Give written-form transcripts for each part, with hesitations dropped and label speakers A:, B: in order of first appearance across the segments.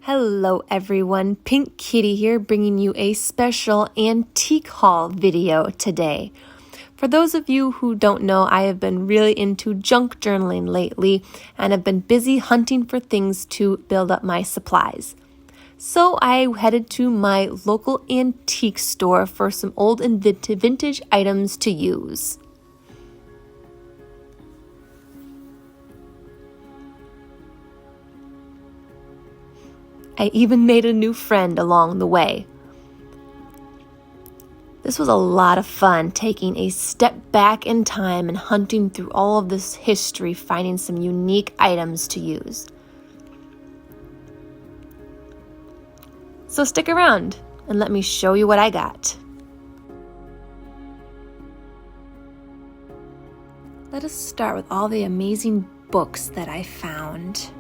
A: Hello everyone, Pink Kitty here bringing you a special antique haul video today. For those of you who don't know, I have been really into junk journaling lately and have been busy hunting for things to build up my supplies. So I headed to my local antique store for some old and vintage items to use. I even made a new friend along the way. This was a lot of fun, taking a step back in time and hunting through all of this history, finding some unique items to use. So stick around and let me show you what I got. Let us start with all the amazing books that I found.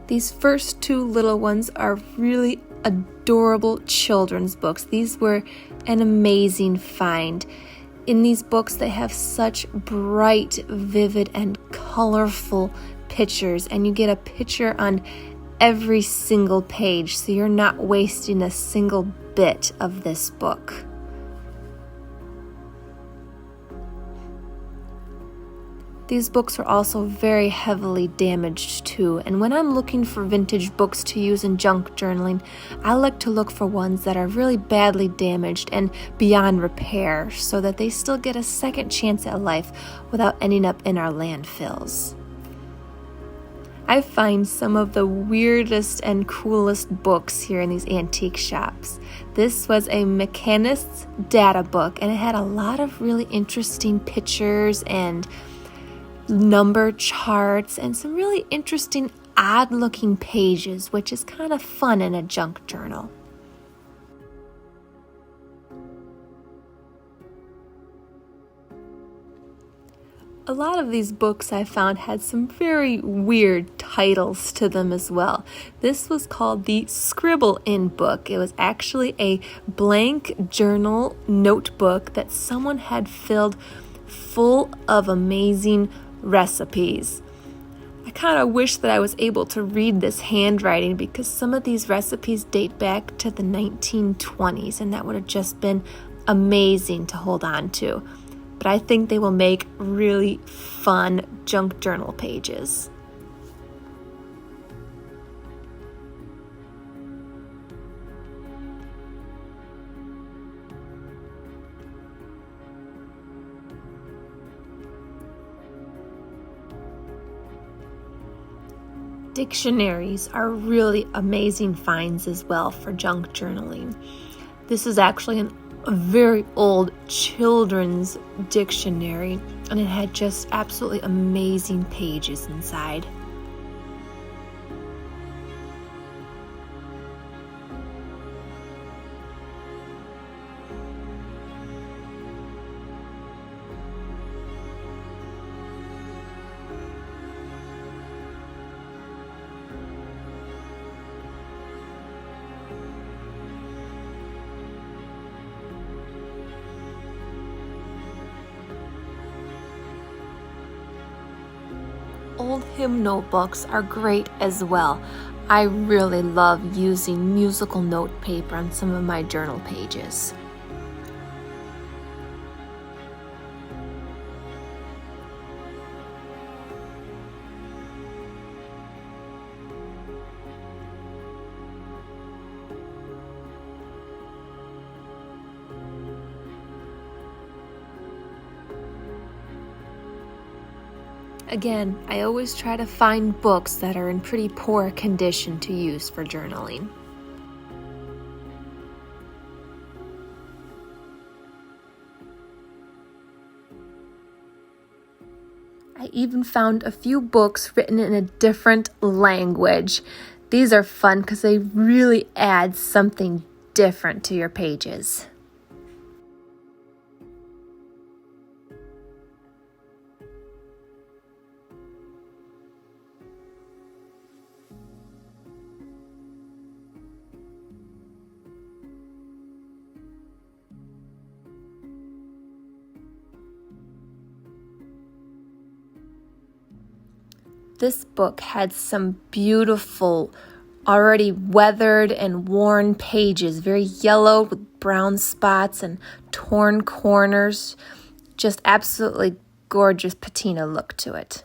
A: These first two little ones are really adorable children's books. These were an amazing find. In these books, they have such bright, vivid, and colorful pictures, and you get a picture on every single page, so you're not wasting a single bit of this book. These books are also very heavily damaged too, and when I'm looking for vintage books to use in junk journaling, I like to look for ones that are really badly damaged and beyond repair so that they still get a second chance at life without ending up in our landfills. I find some of the weirdest and coolest books here in these antique shops. This was a mechanist's data book, and it had a lot of really interesting pictures and number charts and some really interesting odd looking pages, which is kind of fun in a junk journal. A lot of these books I found had some very weird titles to them as well. This was called the Scribble In book. It was actually a blank journal notebook that someone had filled full of amazing recipes. I kind of wish that I was able to read this handwriting because some of these recipes date back to the 1920s, and that would have just been amazing to hold on to. But I think they will make really fun junk journal pages. Dictionaries are really amazing finds as well for junk journaling. This is actually a very old children's dictionary, and it had just absolutely amazing pages inside. Old hymn notebooks are great as well. I really love using musical note paper on some of my journal pages. Again, I always try to find books that are in pretty poor condition to use for journaling. I even found a few books written in a different language. These are fun because they really add something different to your pages. This book had some beautiful, already weathered and worn pages, very yellow with brown spots and torn corners. Just absolutely gorgeous patina look to it.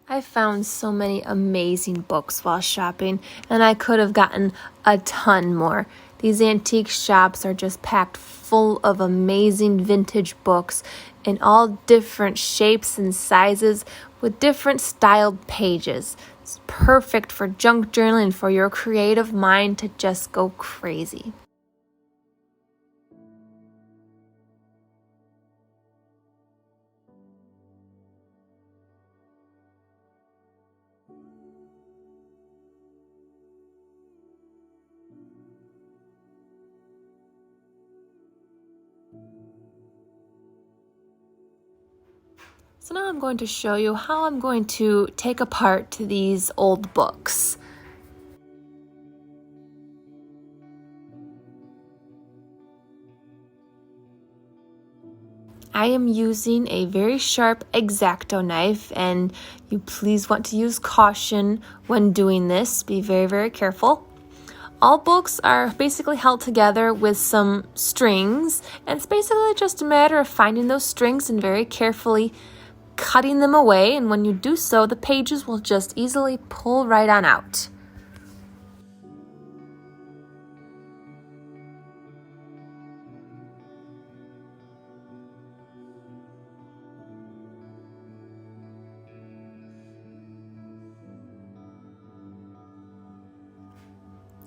A: I found so many amazing books while shopping, and I could have gotten a ton more. These antique shops are just packed full of amazing vintage books in all different shapes and sizes with different styled pages. It's perfect for junk journaling, for your creative mind to just go crazy. So now I'm going to show you how I'm going to take apart these old books. I am using a very sharp X-Acto knife, and you please want to use caution when doing this. Be very, very careful. All books are basically held together with some strings, and it's basically just a matter of finding those strings and very carefully cutting them away, and when you do so, the pages will just easily pull right on out.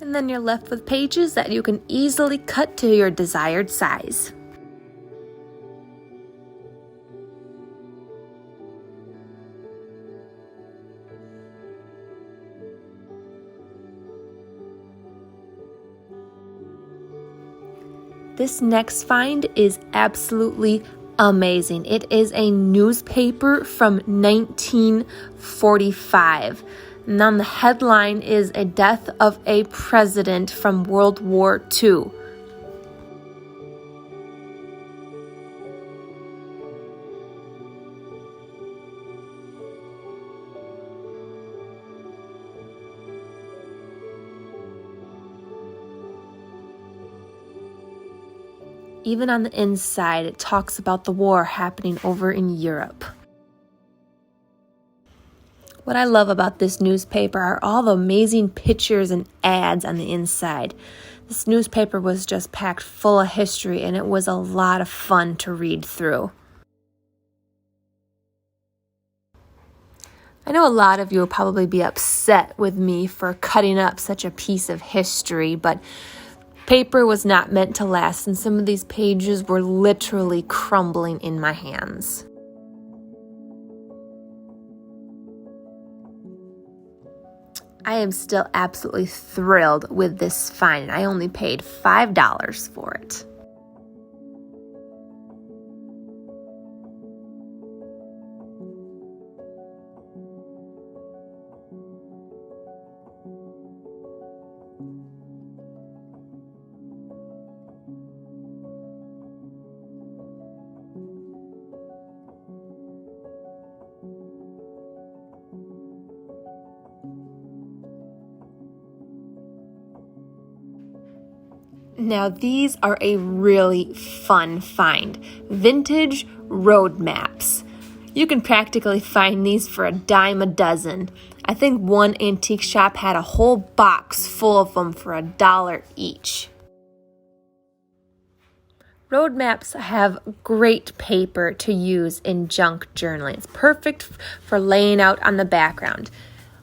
A: And then you're left with pages that you can easily cut to your desired size. This next find is absolutely amazing. It is a newspaper from 1945. And on the headline is a death of a president from World War II. Even on the inside, it talks about the war happening over in Europe. What I love about this newspaper are all the amazing pictures and ads on the inside. This newspaper was just packed full of history, and it was a lot of fun to read through. I know a lot of you will probably be upset with me for cutting up such a piece of history, but paper was not meant to last, and some of these pages were literally crumbling in my hands. I am still absolutely thrilled with this find. I only paid $5 for it. Now these are a really fun find. Vintage road maps. You can practically find these for a dime a dozen. I think one antique shop had a whole box full of them for $1 each. Road maps have great paper to use in junk journaling. It's perfect for laying out on the background.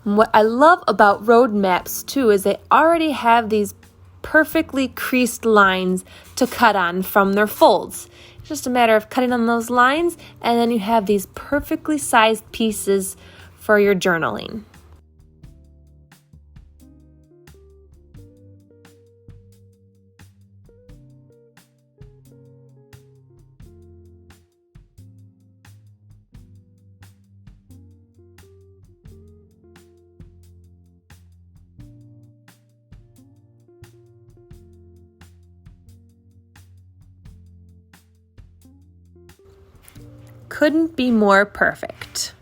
A: And what I love about road maps too is they already have these perfectly creased lines to cut on from their folds. It's just a matter of cutting on those lines, and then you have these perfectly sized pieces for your journaling. couldn't be more perfect.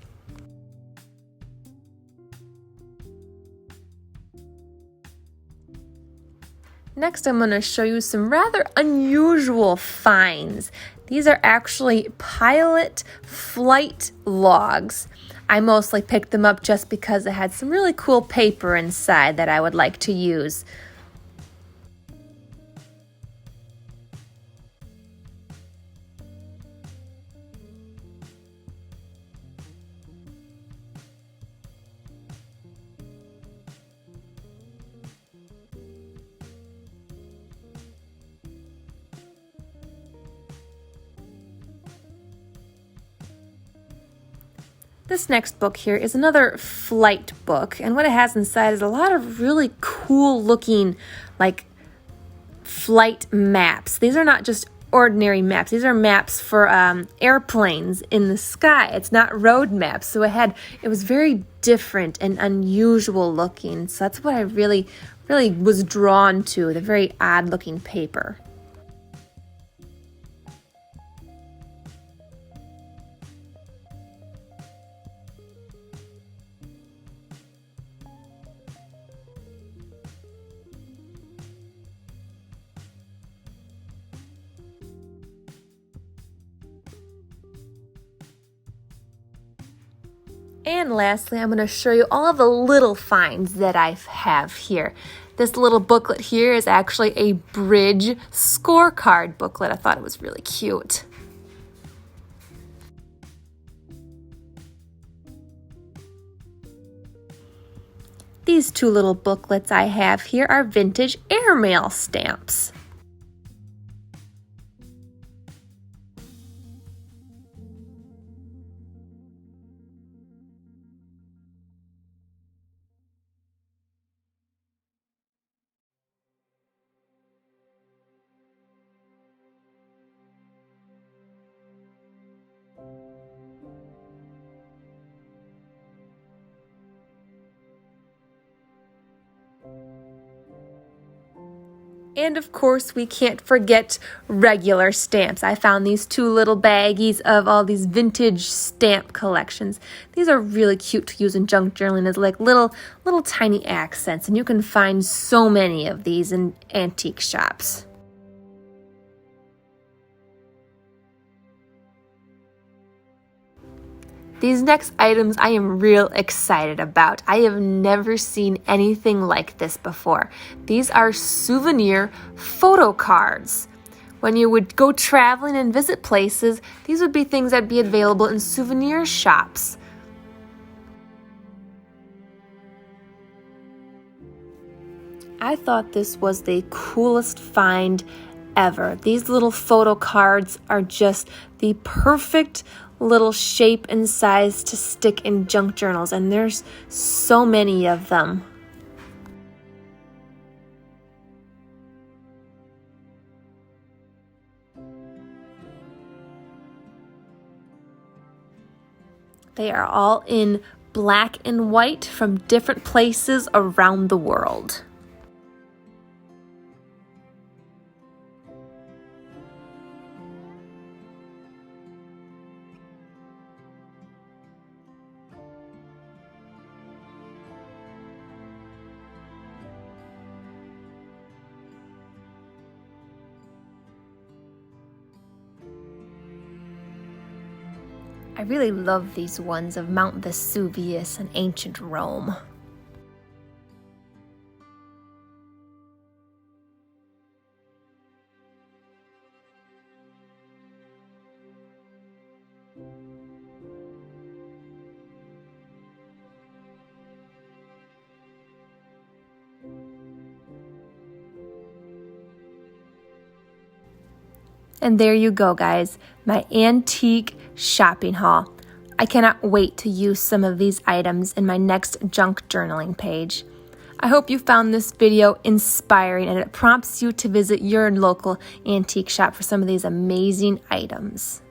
A: Next, I'm going to show you some rather unusual finds. These are actually pilot flight logs. I mostly picked them up just because it had some really cool paper inside that I would like to use. This next book here is another flight book, and what it has inside is a lot of really cool looking like flight maps. These are not just ordinary maps. These are maps for airplanes in the sky. It's not road maps, so it was very different and unusual looking. So that's what I really was drawn to, the very odd looking paper. And lastly, I'm going to show you all of the little finds that I have here. This little booklet here is actually a bridge scorecard booklet. I thought it was really cute. These two little booklets I have here are vintage airmail stamps. And of course, we can't forget regular stamps. I found these two little baggies of all these vintage stamp collections. These are really cute to use in junk journaling as like little tiny accents, and you can find so many of these in antique shops. These next items I am real excited about. I have never seen anything like this before. These are souvenir photo cards. When you would go traveling and visit places, these would be things that would be available in souvenir shops. I thought this was the coolest find ever. These little photo cards are just the perfect little shape and size to stick in junk journals, and there's so many of them. They are all in black and white from different places around the world. I really love these ones of Mount Vesuvius and ancient Rome. And there you go, guys, my antique shopping haul. I cannot wait to use some of these items in my next junk journaling page. I hope you found this video inspiring and it prompts you to visit your local antique shop for some of these amazing items.